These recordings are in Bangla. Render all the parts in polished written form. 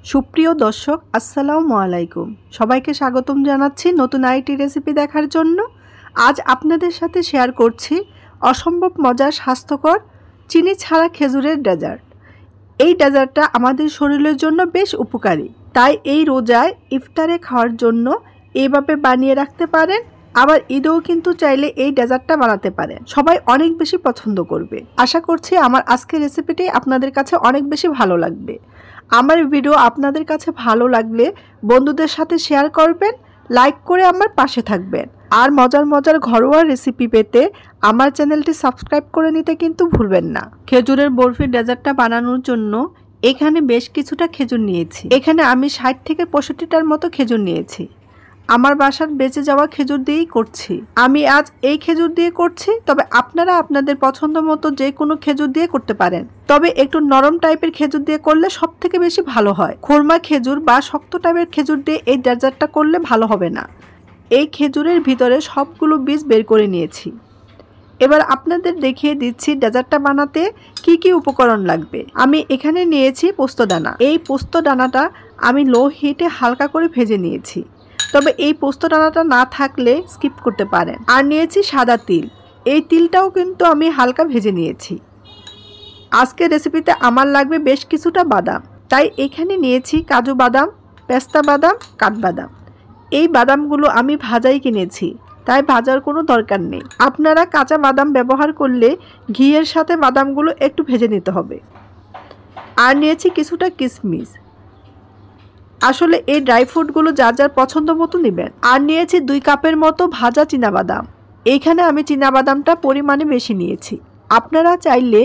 সুপ্রিয় দর্শক আসসালামু আলাইকুম। সবাইকে স্বাগতম জানাচ্ছি নতুন আরেকটি রেসিপি দেখার জন্য। আজ আপনাদের সাথে শেয়ার করছি অসম্ভব মজার স্বাস্থ্যকর চিনি ছাড়া খেজুরের ডেজার্ট। এই ডেজার্টটা আমাদের শরীরের জন্য বেশ উপকারী, তাই এই রোজায় ইফতারে খাওয়ার জন্য এইভাবে বানিয়ে রাখতে পারেন। আবার ঈদেও কিন্তু চাইলে এই ডেজার্টটা বানাতে পারেন, সবাই অনেক বেশি পছন্দ করবে। আশা করছি আমার আজকের রেসিপিটি আপনাদের কাছে অনেক বেশি ভালো লাগবে। আমার ভিডিও আপনাদের কাছে ভালো লাগলে বন্ধুদের সাথে শেয়ার করবেন, লাইক করে আমার পাশে থাকবেন। আর মজার মজার ঘরোয়া রেসিপি পেতে আমার চ্যানেলটি সাবস্ক্রাইব করে নিতে কিন্তু ভুলবেন না। খেজুরের বরফির ডেজার্টটা বানানোর জন্য এখানে বেশ কিছুটা খেজুর নিয়েছি। এখানে আমি 60 থেকে 65টার মতো খেজুর নিয়েছি। আমার বাসার বেঁচে যাওয়া খেজুর দিয়েই করছি। আমি আজ এই খেজুর দিয়ে করছি, তবে আপনারা আপনাদের পছন্দ মতো যে কোনো খেজুর দিয়ে করতে পারেন। তবে একটু নরম টাইপের খেজুর দিয়ে করলে সব থেকে বেশি ভালো হয়। খুরমা খেজুর বা শক্ত টাইপের খেজুর দিয়ে এই ডেজার্টটা করলে ভালো হবে না। এই খেজুরের ভিতরে সবগুলো বীজ বের করে নিয়েছি। এবার আপনাদের দেখিয়ে দিচ্ছি ডেজার্টটা বানাতে কি কি উপকরণ লাগবে। আমি এখানে নিয়েছি পোস্তদানা। এই পোস্তদানাটা আমি লো হিটে হালকা করে ভেজে নিয়েছি, তবে এই পোস্তদানাটা না থাকলে স্কিপ করতে পারেন। আর নিয়েছি সাদা তিল। এই তিলটাও কিন্তু আমি হালকা ভেজে নিয়েছি। আজকের রেসিপিতে আমার লাগবে বেশ কিছুটা বাদাম, তাই এখানে নিয়েছি কাজু বাদাম, পেস্তা বাদাম, কাঠবাদাম। এই বাদামগুলো আমি ভাজাই কিনেছি, তাই ভাজার কোনো দরকার নেই। আপনারা কাঁচা বাদাম ব্যবহার করলে ঘিয়ের সাথে বাদামগুলো একটু ভেজে নিতে হবে। আর নিয়েছি কিছুটা কিশমিশ। আসলে এই ড্রাই ফ্রুটগুলো যার যার পছন্দ মতো নেবেন। আর নিয়েছি 2 কাপের মতো ভাজা চীনাবাদাম। এইখানে আমি চীনাবাদামটা পরিমাণে বেশি নিয়েছি। আপনারা চাইলে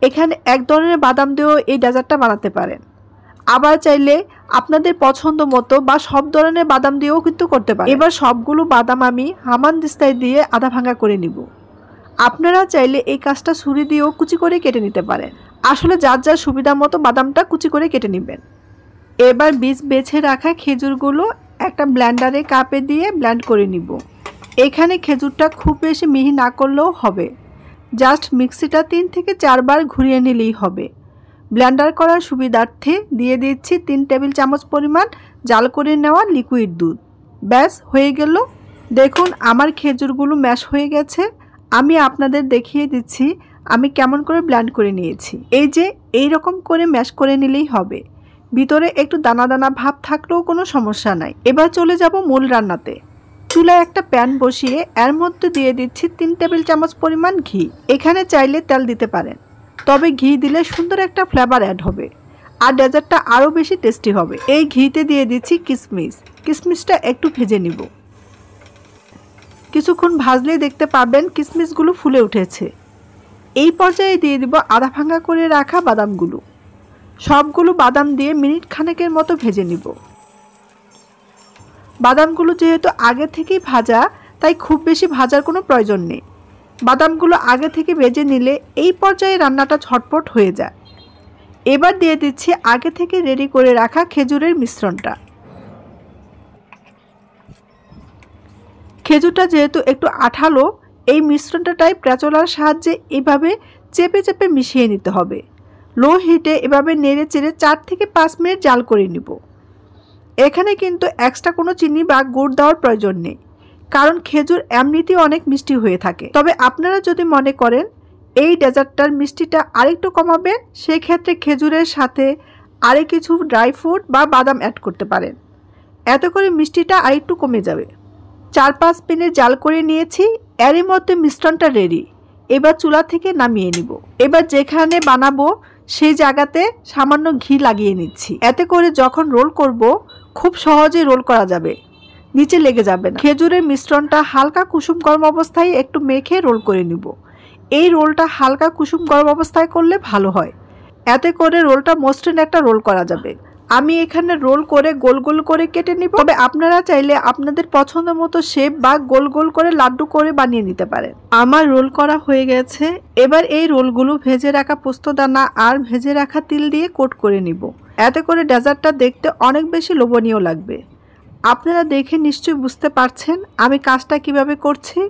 এখানে এক ধরনের বাদাম দিয়েও এই ডেজার্টটা বানাতে পারেন। আবার চাইলে আপনাদের পছন্দ মতো বা সব ধরনের বাদাম দিয়েও কিন্তু করতে পারেন। এবার সবগুলো বাদাম আমি হামানদিস্তায় দিয়ে আধা ভাঙা করে নিব। আপনারা চাইলে এই কাজটা ছুরি দিয়েও কুচি করে কেটে নিতে পারেন। আসলে যার যার সুবিধা মতো বাদামটা কুচি করে কেটে নেবেন। এবার বীজ বেছে রাখা খেজুরগুলো একটা ব্লেন্ডারে কাপে দিয়ে ব্লেন্ড করে নিব। এখানে খেজুরটা খুব বেশি মিহি না করলেও হবে, জাস্ট মিক্সিটা 3 থেকে 4 বার ঘুরিয়ে নিলেই হবে। ব্লেন্ডার করার সুবিধার্থে দিয়ে দিচ্ছি 3 টেবিল চামচ পরিমাণ জাল করে নেওয়া লিকুইড দুধ। ব্যাস হয়ে গেল। দেখুন আমার খেজুরগুলো ম্যাশ হয়ে গেছে। আমি আপনাদের দেখিয়ে দিচ্ছি আমি কেমন করে ব্লেন্ড করে নিয়েছি। এই যে এই রকম করে ম্যাশ করে নিলেই হবে। ভিতরে একটু দানা দানা ভাব থাকলেও কোনো সমস্যা নাই। এবার চলে যাব মূল রান্নাতে। চুলায় একটা প্যান বসিয়ে এর মধ্যে দিয়ে দিচ্ছি 3 টেবিল চামচ পরিমাণ ঘি। এখানে চাইলে তেল দিতে পারেন, তবে ঘি দিলে সুন্দর একটা ফ্লেভার অ্যাড হবে আর ডেজার্টটা আরও বেশি টেস্টি হবে। এই ঘিতে দিয়ে দিচ্ছি কিশমিশ। কিশমিশটা একটু ভেজে নিব। কিছুক্ষণ ভাজলেই দেখতে পাবেন কিশমিশগুলো ফুলে উঠেছে। এই পর্যায়ে দিয়ে দিব আধা ভাঙা করে রাখা বাদামগুলো। সবগুলো বাদাম দিয়ে মিনিট খানেকের মতো ভেজে নিব। বাদামগুলো যেহেতু আগে থেকেই ভাজা, তাই খুব বেশি ভাজার কোনো প্রয়োজন নেই। বাদামগুলো আগে থেকে ভেজে নিলে এই পর্যায়ে রান্নাটা ঝটপট হয়ে যায়। এবার দিয়ে দিচ্ছি আগে থেকে রেডি করে রাখা খেজুরের মিশ্রণটা। খেজুরটা যেহেতু একটু আঠালো, এই মিশ্রণটাই প্যাচলার সাহায্যে এইভাবে চেপে চেপে মিশিয়ে নিতে হবে। লো হিটে এভাবে নেড়ে চেড়ে 4 থেকে 5 মিনিট জাল করে নিব। এখানে কিন্তু এক্সট্রা কোনো চিনি বা গুড় দেওয়ার প্রয়োজন নেই, কারণ খেজুর এমনিতেই অনেক মিষ্টি হয়ে থাকে। তবে আপনারা যদি মনে করেন এই ডেজার্টটার মিষ্টিটা আরেকটু কমাবেন, সেই ক্ষেত্রে খেজুরের সাথে আরে কিছু ড্রাই ফ্রুট বা বাদাম অ্যাড করতে পারেন। এতে করে মিষ্টিটা আরেকটু কমে যাবে। 4-5 মিনিট জাল করে নিয়েছি। এরই মধ্যে মিশ্রণটা রেডি। এবার চুলা থেকে নামিয়ে নিব। এবার যেখানে বানাবো সেই জায়গাতে সামান্য ঘি লাগিয়ে নিচ্ছি। এতে করে যখন রোল করব খুব সহজেই রোল করা যাবে, নিচে লেগে যাবে না। খেজুরের মিশ্রণটা হালকা কুসুম গরম অবস্থায় একটু মেখে রোল করে নিব। এই রোলটা হালকা কুসুম গরম অবস্থায় করলে ভালো হয়। এতে করে রোলটা মসৃণ একটা রোল করা যাবে। আমি এখানে রোল করে গোল গোল করে কেটে নিব। তবে আপনারা চাইলে আপনাদের পছন্দ মতো শেপ বা গোল গোল করে লাড্ডু করে বানিয়ে নিতে পারেন। আমার রোল করা হয়ে গেছে। এবার এই রোলগুলো ভেজে রাখা পোস্তদানা আর ভেজে রাখা তিল দিয়ে কোট করে নিব। এতে করে ডেজার্টটা দেখতে অনেক বেশি লোভনীয় লাগবে। আপনারা দেখে নিশ্চয়ই বুঝতে পারছেন আমি কাজটা কিভাবে করছি।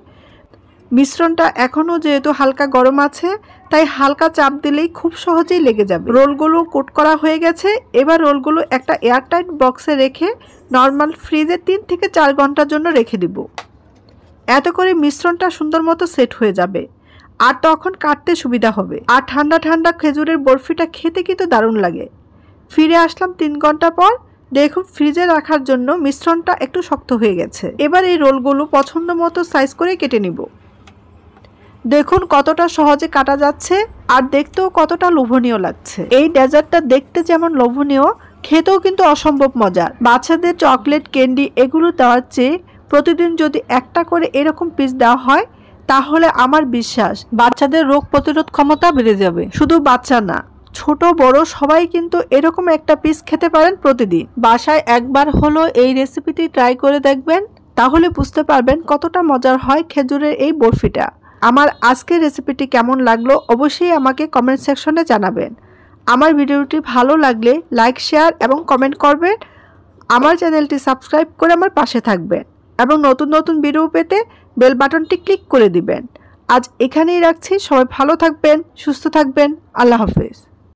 মিশ্রণটা এখনও যেহেতু হালকা গরম আছে, তাই হালকা চাপ দিলেই খুব সহজেই লেগে যাবে। রোলগুলো কোট করা হয়ে গেছে। এবার রোলগুলো একটা এয়ারটাইট বক্সে রেখে নর্মাল ফ্রিজে 3 থেকে 4 ঘন্টার জন্য রেখে দিব। এত করে মিশ্রণটা সুন্দর মতো সেট হয়ে যাবে, আর তখন কাটতে সুবিধা হবে। আর ঠান্ডা ঠান্ডা খেজুরের বরফিটা খেতে কিন্তু দারুণ লাগে। ফিরে আসলাম 3 ঘন্টা পর। দেখুন, ফ্রিজে রাখার জন্য মিশ্রণটা একটু শক্ত হয়ে গেছে। এবার এই রোলগুলো পছন্দ মতো সাইজ করে কেটে নিব। দেখুন কতটা সহজে কাটা যাচ্ছে, আর দেখতেও কতটা লোভনীয় লাগছে। এই ডেজার্টটা দেখতে যেমন লোভনীয়, খেতেও কিন্তু অসম্ভব মজার। বাচ্চাদের চকলেট, ক্যান্ডি এগুলো দেওয়ার চেয়ে প্রতিদিন যদি একটা করে এরকম পিস দেওয়া হয়, তাহলে আমার বিশ্বাস বাচ্চাদের রোগ প্রতিরোধ ক্ষমতা বেড়ে যাবে। শুধু বাচ্চা না, ছোট বড় সবাই কিন্তু এরকম একটা পিস খেতে পারেন প্রতিদিন। বাসায় একবার হলো এই রেসিপিটি ট্রাই করে দেখবেন, তাহলে বুঝতে পারবেন কতটা মজার হয় খেজুরের এই বরফিটা। আমার আজকের রেসিপিটি কেমন লাগলো অবশ্যই আমাকে কমেন্ট সেকশনে জানাবেন। আমার ভিডিওটি ভালো লাগলে লাইক, শেয়ার এবং কমেন্ট করবেন। আমার চ্যানেলটি সাবস্ক্রাইব করে আমার পাশে থাকবেন এবং নতুন নতুন ভিডিও পেতে বেল বাটনটি ক্লিক করে দিবেন। আজ এখানেই রাখছি। সবাই ভালো থাকবেন, সুস্থ থাকবেন। আল্লাহ হাফেজ।